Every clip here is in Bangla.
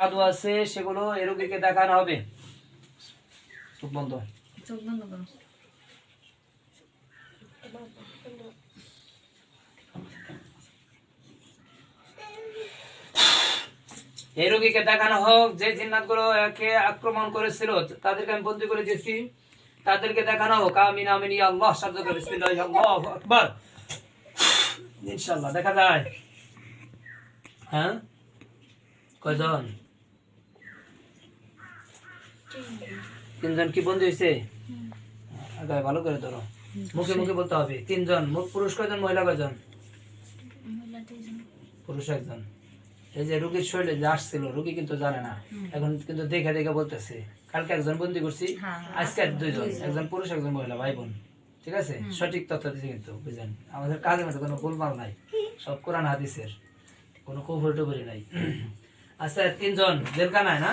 জাদু আছে সেগুলো এই রোগীকে দেখানো হবে। চোখ বন্ধ, চোখ বন্ধ করো। এই রোগীকে দেখানো হোক যে জিন্নাতগুলো একে আক্রমণ করেছিল তাদেরকে আমি বন্দী করে দিয়েছি, তাদেরকে দেখানো হোক। আমিন আমিন ইয়া আল্লাহ শব্দ করে বিসমিল্লাহ আল্লাহু আকবার। ইনশাআল্লাহ দেখা যায়। হ্যাঁ কয়জন? তিনজন কি বন্দী হয়েছে? আগে ভালো করে ধরো, মুখে মুখে বলতে হবে। তিনজন। পুরুষ কয়জন, মহিলা কয়জন? পুরুষ একজন। এই যে রোগীর শরীরে যে আসছিল, রোগী কিন্তু জানে না, এখন কিন্তু দেখে দেখে বলতেছে। কালকে একজন বন্দী করছি, আজকে দুইজন, একজন পুরুষ একজন মহিলা, ভাই বোন। ঠিক আছে, সঠিক তথ্য দিচ্ছে কিন্তু, বুঝলেন? আমাদের কাজের মধ্যে কোনো গোলমাল নাই, সব কোরআন হাদিসের, কোনো কুফরি টুফরি নাই। আচ্ছা, তিনজন জেলখানায় না?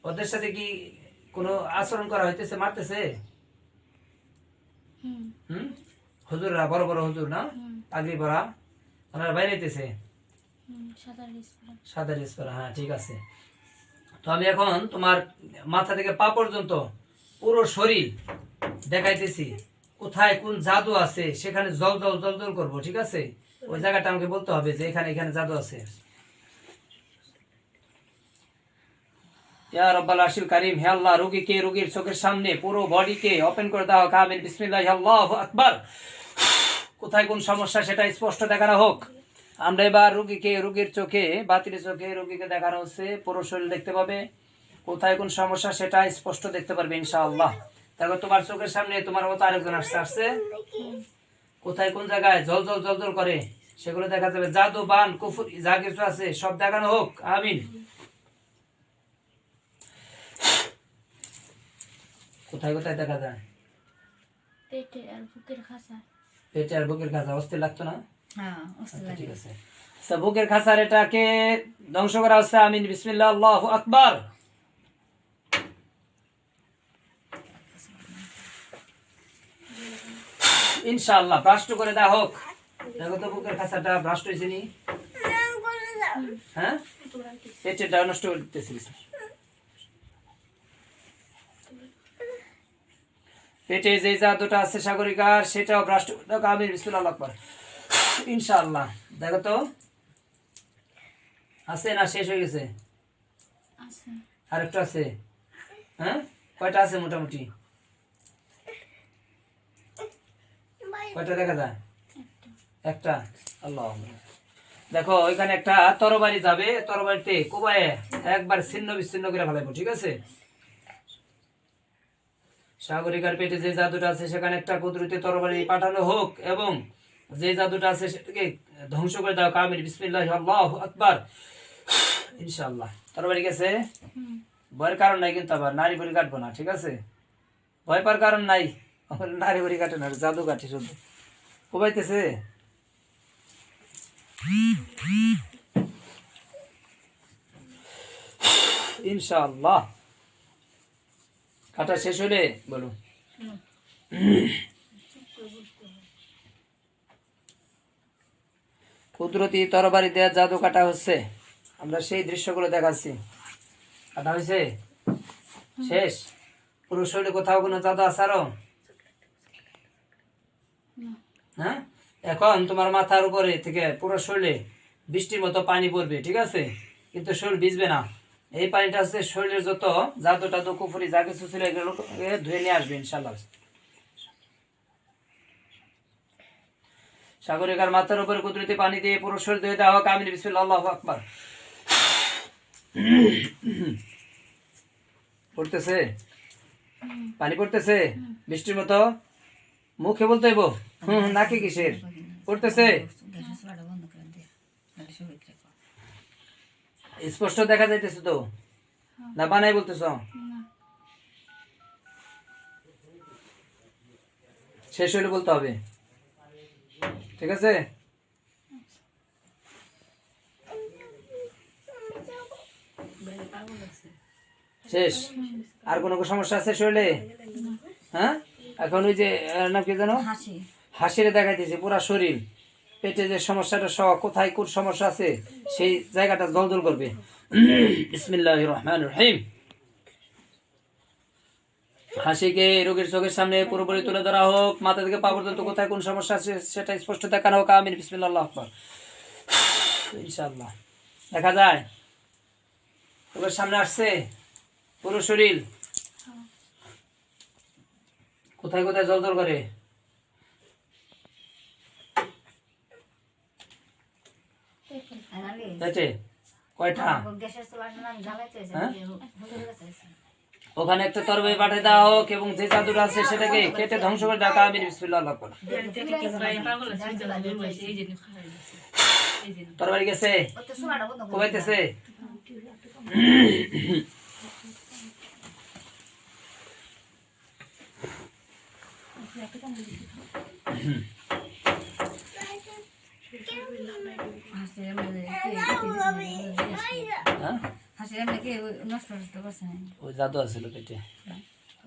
ওদের সাথে কি কোনো আচরণ করা হইতেছে, মারতেছে? হুজুররা, বড় বড় হুজুর না, পাগড়ি পরা, ওনারা বাইরে হইতেছে সাদা ড্রেস পরা। হ্যাঁ ঠিক আছে। তো আমি এখন তোমার মাথা থেকে পা পর্যন্ত পুরো শরীর দেখাইতেছি, কোথায় কোন জাদু আছে সেখানে জল জল জল জল করবো। ঠিক আছে, ওই জায়গাটা আমাকে বলতে হবে যে এখানে এখানে জাদু আছে। ইয়া রাব্বাল আরশিল কারীম, হে আল্লাহ, রোগীর চোখের সামনে পুরো বডিকে ওপেন করে দাও। আমিন বিসমিল্লাহ আল্লাহু আকবার। কোথায় কোন সমস্যা সেটা স্পষ্ট দেখানো হোক। আমরা এবার রোগীর চোখে, বাতিলের চোখে রোগীকে দেখানো হচ্ছে, পুরো শরীর দেখতে পাবে, কোথায় কোন সমস্যা সেটা স্পষ্ট দেখতে পারবে ইনশাআল্লাহ। দেখো তোমার চোখের সামনে তোমার মতো আরেকজন আসছে, কোথায় কোন জায়গায় জল জল জল জল করে সেগুলো দেখা যাবে। জাদু বান কুফর যা কিছু আছে সব দেখানো হোক। আমিন। কোথায় কোথায় দেখা যায়? পেটে আর বুকের খাঁচা। পেটে আর বুকের খাঁচা। অস্থির লাগতো না? হ্যাঁ, অস্থির লাগে। ঠিক আছে। বুকের খাঁচার এটাকে ধ্বংস করা হচ্ছে। আমিন বিসমিল্লাহ আল্লাহু আকবার। ইনশাআল্লাহ ব্রাস্ট করে দেওয়া হোক। দেখো তো বুকের খাঁচাটা ব্রাস্ট হয়েছে নি? হ্যাঁ, পেটেটা নষ্ট করতেছি। পেটে যে জাদুটা আছে সাগরিকার, সেটাও ব্রাস্ট করে দাও। আমিন বিসমিল্লাহ আল্লাহু আকবার। ইনশাআল্লাহ। দেখো তো আছে না শেষ হয়ে গেছে? আরেকটা আছে। হ্যাঁ, কয়টা আছে মোটামুটি? কয়টা দেখা যায়? একটা। আল্লাহ। দেখো ওইখানে একটা তরবারি যাবে, তরবারিতে কোবায়ে একবার ছিন্ন বিচ্ছিন্ন করে ফেলাইবো। ঠিক আছে, সাগরিকার পেটে যে জাদুটা আছে সেখানে একটা কুদরতি তরবারি পাঠানো হোক এবং যে জাদুটা আছে সেটাকে ধ্বংস করে দাও। আমিন বিসমিল্লাহ আল্লাহু আকবার। ইনশাআল্লাহ তরবারি গেছে। ভয়ের কারণ নাই কিন্তু, আবার নারী বড়ি কাটবো না। ঠিক আছে, ভয় পাওয়ার কারণ নাই। নারী বড়ি কাটে না, জাদু কাটে শুধু। কোবাইতেছে। ইনশাআল্লাহ কাটা শেষ হলে বলো। কুদরতি তরবারি দেওয়া জাদু কাটা হচ্ছে, আমরা সেই দৃশ্যগুলো দেখাচ্ছি। কাটা হয়েছে, শেষ। পুরো শরীরে কোথাও কোনো জাদু আছে আরো? হ্যাঁ, এখন তোমার মাথার উপরে থেকে পুরো শরীরে বৃষ্টির মতো পানি পড়বে। ঠিক আছে, কিন্তু শরীর ভিজবে না। এই পানিটা হচ্ছে শরীরের যত জাদু টাদু কুফরি যা কিছু ছিল এগুলো ধুয়ে নিয়ে আসবে ইনশাল্লাহ। সাগরিকার মাথার উপরে কুদরতি পানি দিয়ে পুরো শরীর ধুয়ে দেওয়া হোক। আমিন বিসমিল্লাহ আল্লাহু আকবার। পড়তেছে পানি, পড়তেছে বৃষ্টির মতো। মুখে বলতে হইব, নাকি কিসের? পড়তেছে, স্পষ্ট দেখা যাইতেছে তো না? বানাই বলতেছ? শেষ হইলে বলতে হবে। ঠিক আছে, শেষ। আর কোনো সমস্যা আছে শরীরে? হ্যাঁ, এখন ওই যে নাম কি জানো, হাসিরে দেখাইতেছে পুরা শরীর, পেটে যে সমস্যাটা সহ কোথায় কোন সমস্যা আছে সেই জায়গাটা জল জল করবে। বিসমিল্লাহির রহমানির রহিম। হাসিকে রোগীর চোখের সামনে পুরোপুরি তুলে ধরা হোক, মাথা থেকে পা পর্যন্ত কোথায় কোন সমস্যা আছে সেটা স্পষ্ট দেখানো হোক। আমিন। বিসমিল্লাহ, আল্লাহু আকবার। ইনশাআল্লাহ দেখা যায় চোখের সামনে আসছে পুরো শরীর, কোথায় কোথায় জল জল করে? পেটে কয়টা? হ্যাঁ? ওখানে একটা তরবারি পাঠিয়ে দেওয়া হোক এবং যে জাদুটা আছে সেটাকে কেটে ধ্বংস করে ডাকা। আমিন। বিসমিল্লাহ, আল্লাহু আকবার। তরবারি গেছে, কোবাইতেছে। হ্যাঁ? ওই জাদু আছিল পেটে,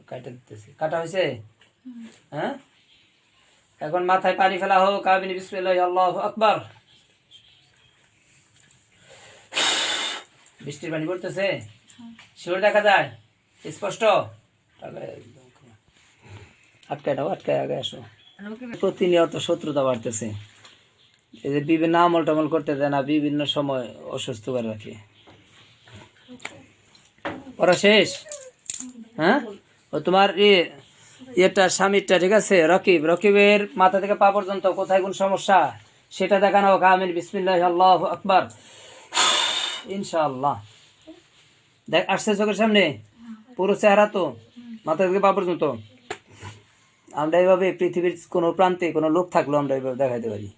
কাটা দিতেছে। কাটা হয়েছে? হ্যাঁ, এখন মাথায় পানি ফেলা হোক। আমিন। বিসমিল্লাহ, আল্লাহু আকবার। বৃষ্টির পানি পড়তেছে, শিওর দেখা যায় স্পষ্ট? তাহলে আটকায় দাও, আটকায় আগে আসো। প্রতিনিয়ত শত্রুতা বাড়তেছে, এই যে বিভিন্ন আমল টামল করতে দেয় না, বিভিন্ন সময় অসুস্থ করে রাখে। পড়া শেষ? হ্যাঁ, ও তোমার এটা স্বামীরটা ঠিক আছে, রকিব, রকিবের মাথা থেকে পা পর্যন্ত কোথায় কোন সমস্যা সেটা দেখানো হোক। আমিন। বিসমিল্লাহ, আল্লাহু আকবার। ইনশাআল্লাহ দেখ আসছে চোখের সামনে পুরো চেহারা, তো মাথা থেকে পা পর্যন্ত। আমরা এইভাবে পৃথিবীর কোনো প্রান্তে কোনো লোক থাকলেও আমরা এইভাবে দেখাইতে পারি,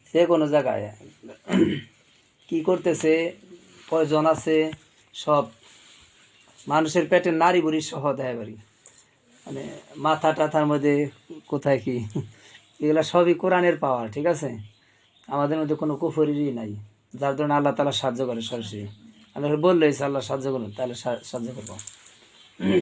সে কোনো জায়গায় কি করতেছে, কয়জন আছে, সব মানুষের পেটে নারী বুড়ি সহ দেয় পারি, মানে মাথা টাথার মধ্যে কোথায় কি, এগুলা সবই কোরআনের পাওয়ার। ঠিক আছে, আমাদের মধ্যে কোনো কুফরিরই নাই, যার জন্য আল্লাহ তাআলা সাহায্য করে সরাসরি। আল্লাহ বললে আল্লাহ সাহায্য করুন, তাহলে সাহায্য করবো।